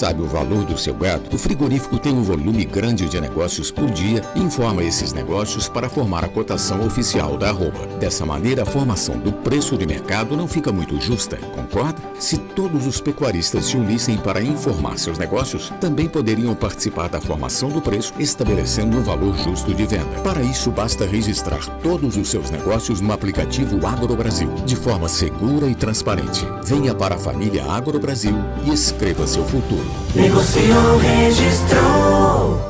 Sabe o valor do seu gado? O frigorífico tem um volume grande de negócios por dia e informa esses negócios para formar a cotação oficial da arroba. Dessa maneira, a formação do preço de mercado não fica muito justa, concorda? Se todos os pecuaristas se unissem para informar seus negócios, também poderiam participar da formação do preço, estabelecendo um valor justo de venda. Para isso, basta registrar todos os seus negócios no aplicativo AgroBrasil, de forma segura e transparente. Venha para a família AgroBrasil e escreva seu futuro. Negociou, registrou.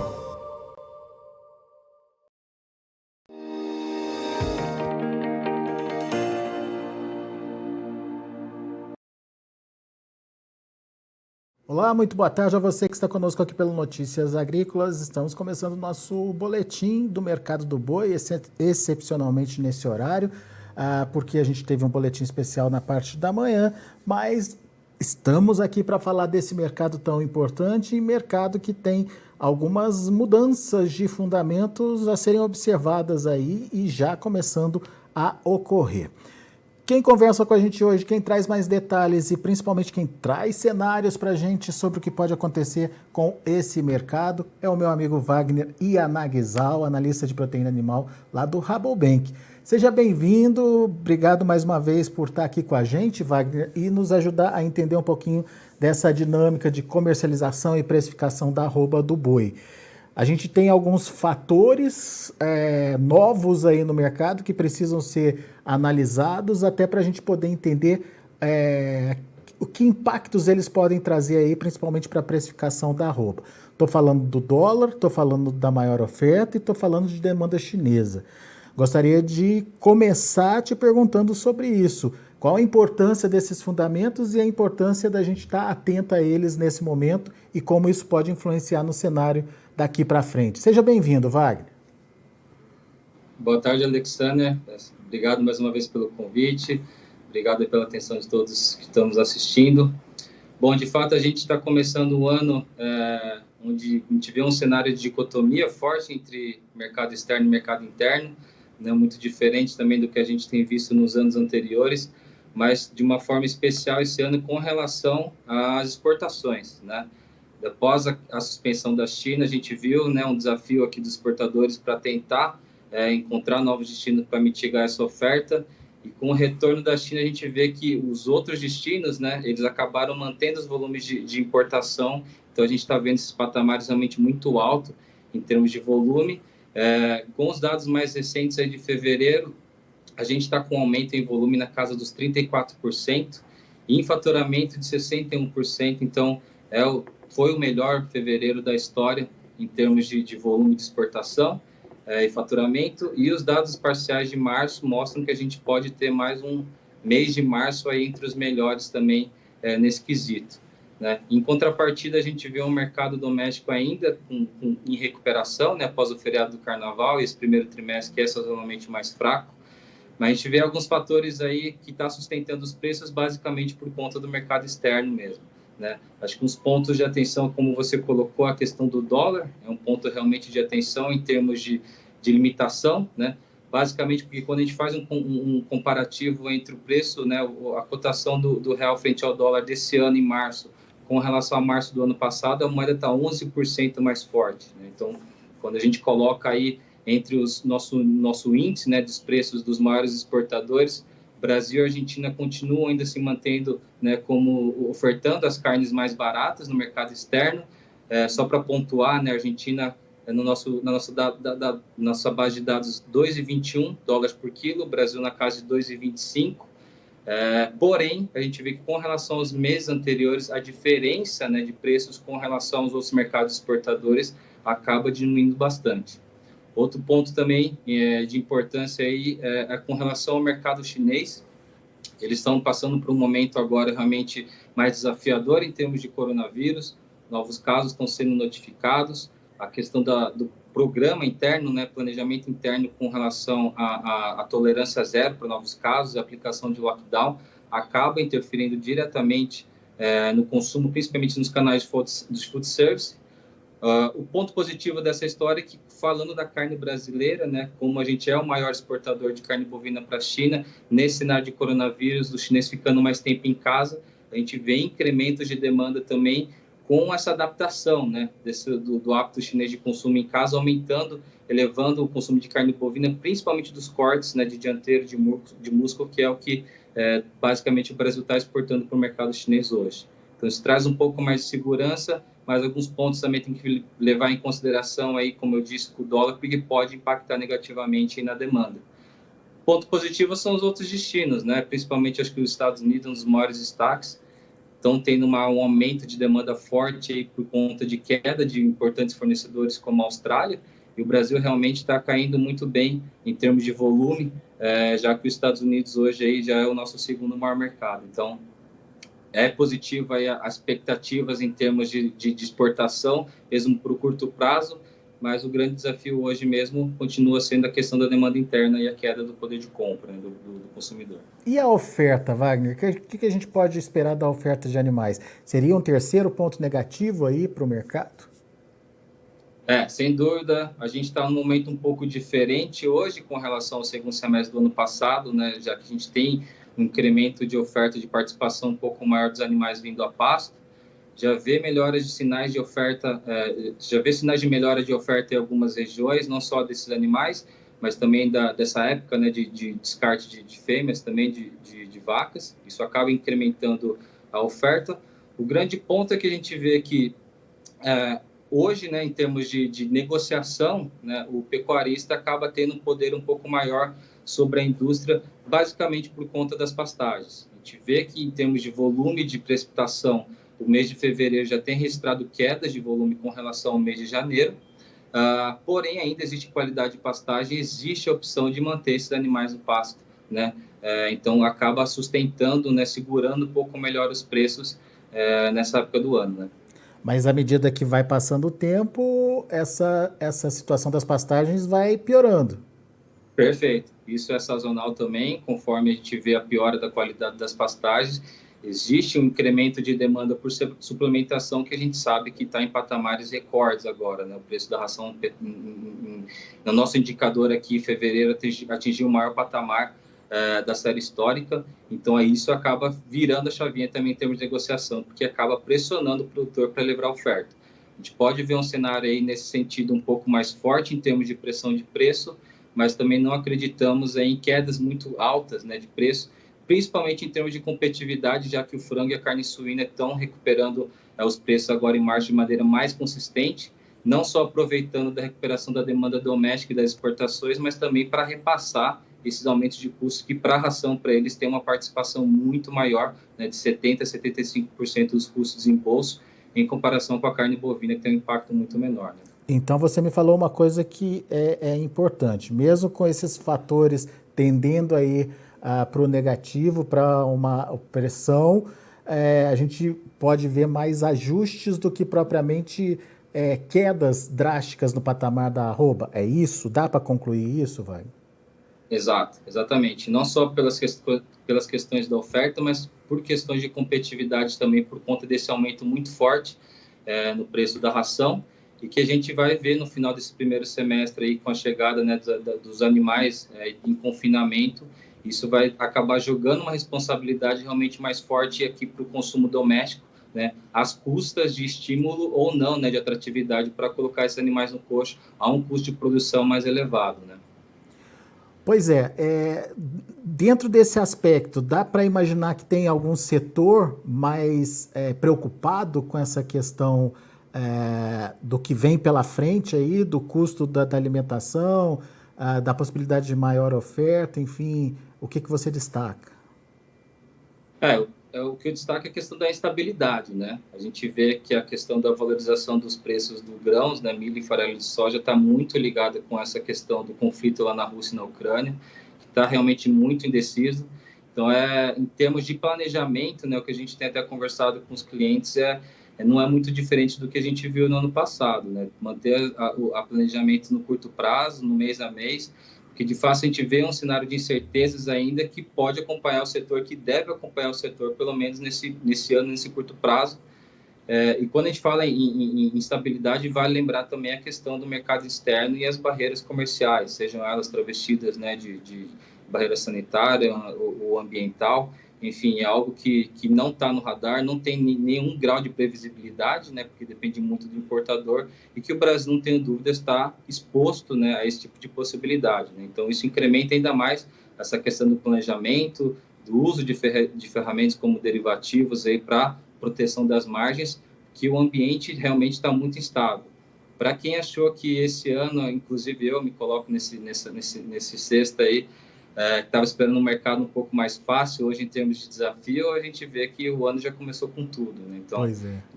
Olá, muito boa tarde a você que está conosco aqui pelo Notícias Agrícolas. Estamos começando o nosso boletim do mercado do boi, excepcionalmente nesse horário, porque a gente teve um boletim especial na parte da manhã, mas estamos aqui para falar desse mercado tão importante e mercado que tem algumas mudanças de fundamentos a serem observadas aí e já começando a ocorrer. Quem conversa com a gente hoje, quem traz mais detalhes e principalmente quem traz cenários para a gente sobre o que pode acontecer com esse mercado é o meu amigo Wagner Yanagizal, analista de proteína animal lá do Rabobank. Seja bem-vindo, obrigado mais uma vez por estar aqui com a gente, Wagner, e nos ajudar a entender um pouquinho dessa dinâmica de comercialização e precificação da arroba do boi. A gente tem alguns fatores novos aí no mercado que precisam ser analisados até para a gente poder entender o que impactos eles podem trazer aí, principalmente para a precificação da arroba. Estou falando do dólar, estou falando da maior oferta e estou falando de demanda chinesa. Gostaria de começar te perguntando sobre isso. Qual a importância desses fundamentos e a importância da gente estar atento a eles nesse momento e como isso pode influenciar no cenário daqui para frente. Seja bem-vindo, Wagner. Boa tarde, Alexander. Obrigado mais uma vez pelo convite. Obrigado pela atenção de todos que estamos assistindo. Bom, de fato, a gente está começando o ano onde a gente vê um cenário de dicotomia forte entre mercado externo e mercado interno, né, muito diferente também do que a gente tem visto nos anos anteriores, mas de uma forma especial esse ano com relação às exportações, né? Após a suspensão da China, a gente viu, né, um desafio aqui dos exportadores para tentar encontrar novos destinos para mitigar essa oferta, e com o retorno da China a gente vê que os outros destinos, né, eles acabaram mantendo os volumes de importação, então a gente está vendo esses patamares realmente muito altos em termos de volume. Com os dados mais recentes aí de fevereiro, a gente está com um aumento em volume na casa dos 34%, e em faturamento de 61%, então foi o melhor fevereiro da história em termos de volume de exportação e faturamento, e os dados parciais de março mostram que a gente pode ter mais um mês de março aí entre os melhores também nesse quesito, né? Em contrapartida, a gente vê um mercado doméstico ainda em recuperação, né, após o feriado do Carnaval e esse primeiro trimestre que é sazonalmente mais fraco, mas a gente vê alguns fatores aí que está sustentando os preços basicamente por conta do mercado externo mesmo, né? Acho que uns pontos de atenção, como você colocou, a questão do dólar, é um ponto realmente de atenção em termos de limitação, né? Basicamente porque quando a gente faz um comparativo entre o preço, né, a cotação do real frente ao dólar desse ano em março, com relação a março do ano passado, a moeda está 11% mais forte, né? Então, quando a gente coloca aí entre os nosso índice, né, dos preços dos maiores exportadores, Brasil e Argentina continuam ainda se mantendo, né, como ofertando as carnes mais baratas no mercado externo. Só para pontuar, né, a Argentina, na nossa base de dados, $2,21 por quilo, Brasil na casa de 2,25. Porém, a gente vê que com relação aos meses anteriores, a diferença, né, de preços com relação aos outros mercados exportadores acaba diminuindo bastante. Outro ponto também de importância aí é com relação ao mercado chinês. Eles estão passando por um momento agora realmente mais desafiador em termos de coronavírus. Novos casos estão sendo notificados. A questão do programa interno, né, planejamento interno com relação à tolerância zero para novos casos, a aplicação de lockdown, acaba interferindo diretamente no consumo, principalmente nos canais dos food service. O ponto positivo dessa história é que, falando da carne brasileira, né, como a gente é o maior exportador de carne bovina para a China, nesse cenário de coronavírus, do chinês ficando mais tempo em casa, a gente vê incrementos de demanda também com essa adaptação, né, do hábito chinês de consumo em casa, elevando o consumo de carne bovina, principalmente dos cortes, né, de dianteiro, de músculo, que é o que basicamente o Brasil está exportando para o mercado chinês hoje. Então, isso traz um pouco mais de segurança, mas alguns pontos também tem que levar em consideração, aí, como eu disse, com o dólar, porque pode impactar negativamente na demanda. Ponto positivo são os outros destinos, né? Principalmente, acho que os Estados Unidos, um dos maiores destaques, estão tendo um aumento de demanda forte aí por conta de queda de importantes fornecedores como a Austrália, e o Brasil realmente está caindo muito bem em termos de volume, já que os Estados Unidos hoje aí já é o nosso segundo maior mercado. Então, é positivo aí as expectativas em termos de exportação, mesmo para o curto prazo, mas o grande desafio hoje mesmo continua sendo a questão da demanda interna e a queda do poder de compra, né, do consumidor. E a oferta, Wagner? O que a gente pode esperar da oferta de animais? Seria um terceiro ponto negativo aí para o mercado? Sem dúvida, a gente está num momento um pouco diferente hoje com relação ao segundo semestre do ano passado, né, já que a gente tem um incremento de oferta de participação um pouco maior dos animais vindo a pasto. Já vê melhoras de sinais de oferta, sinais de melhora de oferta em algumas regiões, não só desses animais, mas também dessa época, né, de descarte de fêmeas, também de vacas. Isso acaba incrementando a oferta. O grande ponto é que a gente vê que hoje, né, em termos de negociação, né, o pecuarista acaba tendo um poder um pouco maior sobre a indústria, basicamente por conta das pastagens. A gente vê que, em termos de volume de precipitação, o mês de fevereiro já tem registrado quedas de volume com relação ao mês de janeiro, porém, ainda existe qualidade de pastagem, existe a opção de manter esses animais no pasto, né? Então, acaba sustentando, né, segurando um pouco melhor os preços nessa época do ano, né? Mas à medida que vai passando o tempo, essa situação das pastagens vai piorando. Perfeito. Isso é sazonal também, conforme a gente vê a piora da qualidade das pastagens. Existe um incremento de demanda por suplementação que a gente sabe que está em patamares recordes agora, né? O preço da ração, no nosso indicador aqui, em fevereiro, atingiu o maior patamar da série histórica. Então, isso acaba virando a chavinha também em termos de negociação, porque acaba pressionando o produtor para elevar a oferta. A gente pode ver um cenário aí nesse sentido um pouco mais forte em termos de pressão de preço, mas também não acreditamos em quedas muito altas, né, de preço, principalmente em termos de competitividade, já que o frango e a carne suína estão recuperando os preços agora em março de maneira mais consistente, não só aproveitando da recuperação da demanda doméstica e das exportações, mas também para repassar esses aumentos de custos que para a ração, para eles, tem uma participação muito maior, né, de 70% a 75% dos custos em bolso, em comparação com a carne bovina, que tem um impacto muito menor, né? Então, você me falou uma coisa que é importante. Mesmo com esses fatores tendendo aí para o negativo, para uma pressão, a gente pode ver mais ajustes do que propriamente quedas drásticas no patamar da arroba. É isso? Dá para concluir isso, vai? Exatamente. Não só pelas questões da oferta, mas por questões de competitividade também, por conta desse aumento muito forte no preço da ração, e que a gente vai ver no final desse primeiro semestre aí, com a chegada, né, dos animais em confinamento. Isso vai acabar jogando uma responsabilidade realmente mais forte aqui para o consumo doméstico, né, às custas de estímulo ou não, né, de atratividade para colocar esses animais no coxo a um custo de produção mais elevado, né? Pois dentro desse aspecto, dá para imaginar que tem algum setor mais preocupado com essa questão do que vem pela frente aí, do custo da alimentação, da possibilidade de maior oferta, enfim, o que você destaca? O que eu destaco é a questão da instabilidade, né? A gente vê que a questão da valorização dos preços dos grãos, né, milho e farelo de soja, está muito ligada com essa questão do conflito lá na Rússia e na Ucrânia, que está realmente muito indeciso. Então, em termos de planejamento, né, o que a gente tem até conversado com os clientes não é muito diferente do que a gente viu no ano passado, né? Manter a planejamento no curto prazo, no mês a mês, porque de fato a gente vê um cenário de incertezas ainda que pode acompanhar o setor, que deve acompanhar o setor, pelo menos nesse ano, nesse curto prazo. E quando a gente fala em instabilidade, vale lembrar também a questão do mercado externo e as barreiras comerciais, sejam elas travestidas, né, de barreira sanitária ou ambiental, enfim, é algo que não está no radar, não tem nenhum grau de previsibilidade, né, porque depende muito do importador, e que o Brasil, não tenho dúvida, está exposto, né, a esse tipo de possibilidade, né? Então, isso incrementa ainda mais essa questão do planejamento, do uso de ferramentas como derivativos para proteção das margens, que o ambiente realmente está muito instável. Para quem achou que esse ano, inclusive eu me coloco nesse cesto aí, que estava esperando um mercado um pouco mais fácil, hoje em termos de desafio, a gente vê que o ano já começou com tudo, né? Então, em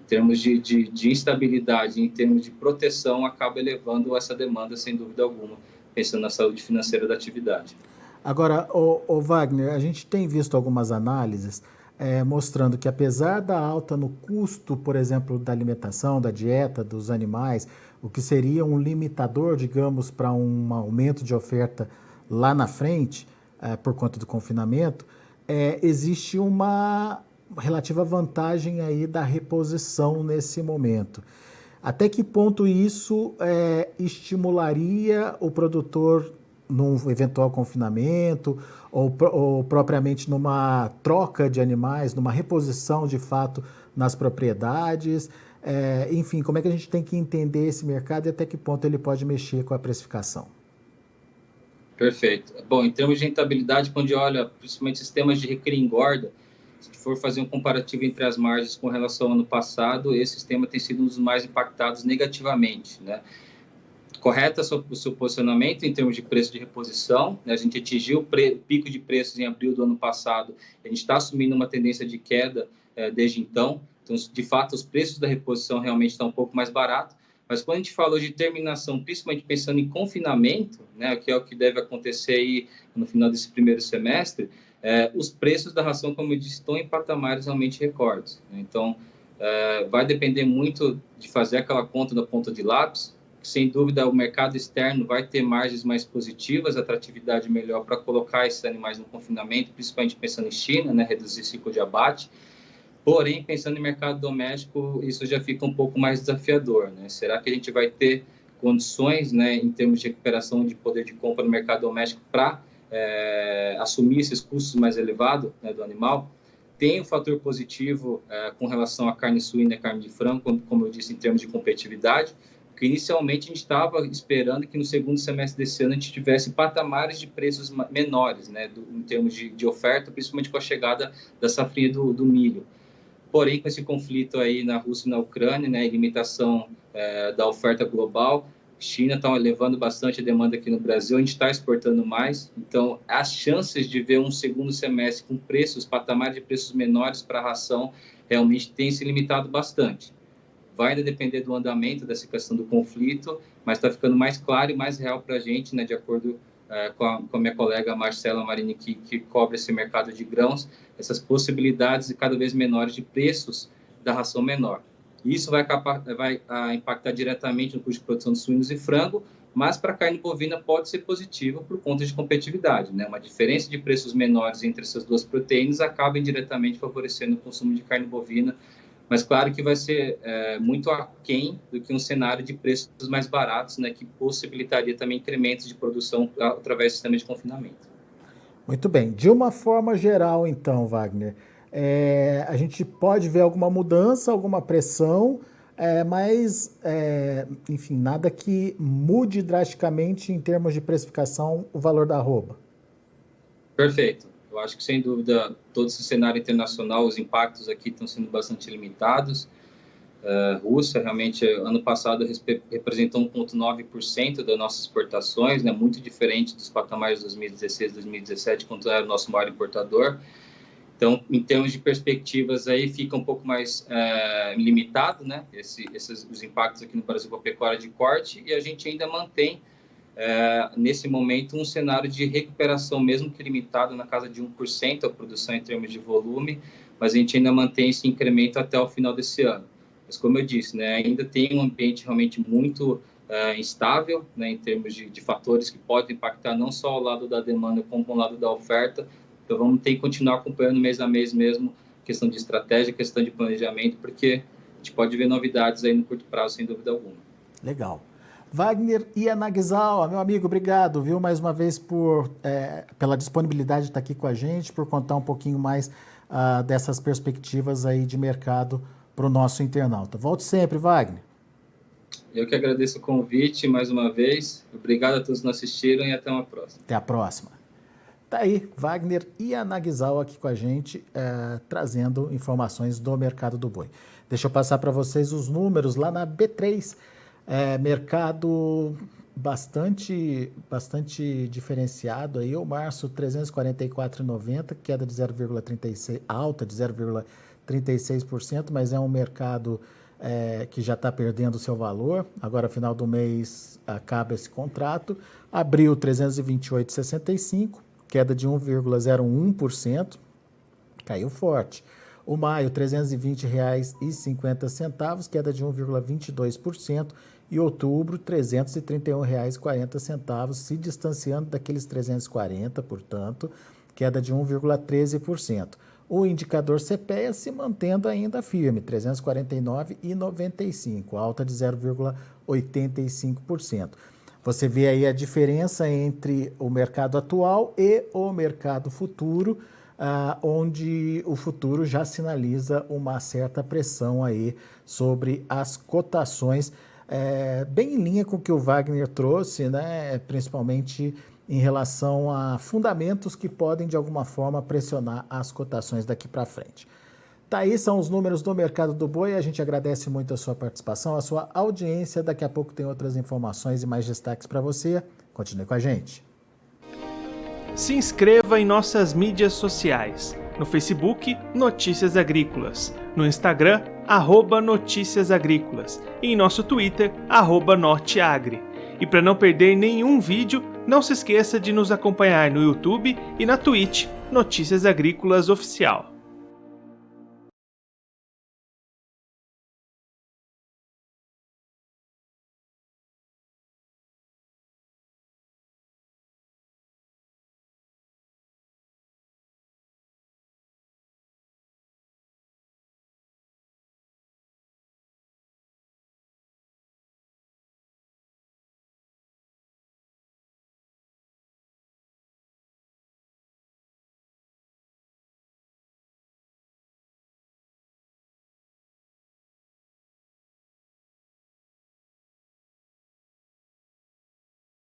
termos de instabilidade, em termos de proteção, acaba elevando essa demanda, sem dúvida alguma, pensando na saúde financeira da atividade. Agora, o Wagner, a gente tem visto algumas análises mostrando que, apesar da alta no custo, por exemplo, da alimentação, da dieta dos animais, o que seria um limitador, digamos, para um aumento de oferta lá na frente, por conta do confinamento, existe uma relativa vantagem aí da reposição nesse momento. Até que ponto isso estimularia o produtor num eventual confinamento ou propriamente numa troca de animais, numa reposição de fato nas propriedades? Enfim, como é que a gente tem que entender esse mercado e até que ponto ele pode mexer com a precificação? Perfeito. Bom, em termos de rentabilidade, quando a gente olha principalmente sistemas de recria e engorda, se for fazer um comparativo entre as margens com relação ao ano passado, esse sistema tem sido um dos mais impactados negativamente, né? Correto o seu posicionamento em termos de preço de reposição, né? A gente atingiu o pico de preços em abril do ano passado, a gente está assumindo uma tendência de queda desde então, de fato, os preços da reposição realmente estão um pouco mais baratos, mas quando a gente falou de terminação, principalmente pensando em confinamento, né, que é o que deve acontecer aí no final desse primeiro semestre, os preços da ração, como eu disse, estão em patamares realmente recordes, né? Então, vai depender muito de fazer aquela conta da ponta de lápis. Sem dúvida, o mercado externo vai ter margens mais positivas, atratividade melhor para colocar esses animais no confinamento, principalmente pensando em China, né, reduzir ciclo de abate. Porém, pensando em mercado doméstico, isso já fica um pouco mais desafiador, né? Será que a gente vai ter condições, né, em termos de recuperação de poder de compra no mercado doméstico para assumir esses custos mais elevados, né, do animal? Tem um fator positivo com relação à carne suína e carne de frango, como eu disse, em termos de competitividade, porque inicialmente a gente estava esperando que no segundo semestre desse ano a gente tivesse patamares de preços menores, né, em termos de oferta, principalmente com a chegada da safrinha do milho. Porém, com esse conflito aí na Rússia e na Ucrânia, né, limitação da oferta global, China está elevando bastante a demanda aqui no Brasil, a gente está exportando mais, então as chances de ver um segundo semestre com patamares de preços menores para a ração, realmente tem se limitado bastante. Vai ainda depender do andamento dessa questão do conflito, mas está ficando mais claro e mais real para a gente, né, de acordo com a minha colega Marcela Marini, que cobre esse mercado de grãos, essas possibilidades cada vez menores de preços da ração menor. Isso vai impactar diretamente no custo de produção de suínos e frango, mas para a carne bovina pode ser positivo por conta de competitividade, né? Uma diferença de preços menores entre essas duas proteínas acaba indiretamente favorecendo o consumo de carne bovina, mas claro que vai ser muito aquém do que um cenário de preços mais baratos, né, que possibilitaria também incrementos de produção através do sistema de confinamento. Muito bem. De uma forma geral, então, Wagner, a gente pode ver alguma mudança, alguma pressão, mas, enfim, nada que mude drasticamente em termos de precificação o valor da arroba. Perfeito. Eu acho que, sem dúvida, todo esse cenário internacional, os impactos aqui estão sendo bastante limitados. Rússia, realmente, ano passado, representou 1,9% das nossas exportações, né, muito diferente dos patamares de 2016, 2017, quando era o nosso maior importador. Então, em termos de perspectivas, aí fica um pouco mais limitado, né, os impactos aqui no Brasil com a pecuária de corte, e a gente ainda mantém, nesse momento, um cenário de recuperação, mesmo que limitado, na casa de 1% a produção em termos de volume, mas a gente ainda mantém esse incremento até o final desse ano. Mas, como eu disse, né, ainda tem um ambiente realmente muito instável, né, em termos de fatores que podem impactar não só ao lado da demanda, como ao lado da oferta. Então, vamos ter que continuar acompanhando mês a mês mesmo, questão de estratégia, questão de planejamento, porque a gente pode ver novidades aí no curto prazo, sem dúvida alguma. Legal. Wagner Yanagisawa, meu amigo, obrigado, viu, mais uma vez pela disponibilidade de estar aqui com a gente, por contar um pouquinho mais dessas perspectivas aí de mercado para o nosso internauta. Volte sempre, Wagner. Eu que agradeço o convite mais uma vez. Obrigado a todos que nos assistiram e até uma próxima. Até a próxima. Tá aí, Wagner Yanagisawa aqui com a gente, trazendo informações do mercado do boi. Deixa eu passar para vocês os números lá na B3. Mercado bastante diferenciado aí. O março, 344,90, queda de 0,36%, alta de 0,36%, mas é um mercado que já está perdendo o seu valor. Agora, final do mês, acaba esse contrato. Abril, 328,65, queda de 1,01%, caiu forte. O maio, R$ 320,50, queda de 1,22%. E outubro, R$ 331,40, se distanciando daqueles 340, portanto, queda de 1,13%. O indicador CPEA se mantendo ainda firme, 349,95, alta de 0,85%. Você vê aí a diferença entre o mercado atual e o mercado futuro, onde o futuro já sinaliza uma certa pressão aí sobre as cotações, bem em linha com o que o Wagner trouxe, né? Principalmente em relação a fundamentos que podem, de alguma forma, pressionar as cotações daqui para frente. Tá aí, são os números do mercado do boi. A gente agradece muito a sua participação, a sua audiência. Daqui a pouco tem outras informações e mais destaques para você. Continue com a gente. Se inscreva em nossas mídias sociais. No Facebook, Notícias Agrícolas. No Instagram, @Notícias Agrícolas. E em nosso Twitter, @Norteagri. E para não perder nenhum vídeo, não se esqueça de nos acompanhar no YouTube e na Twitch, Notícias Agrícolas Oficial.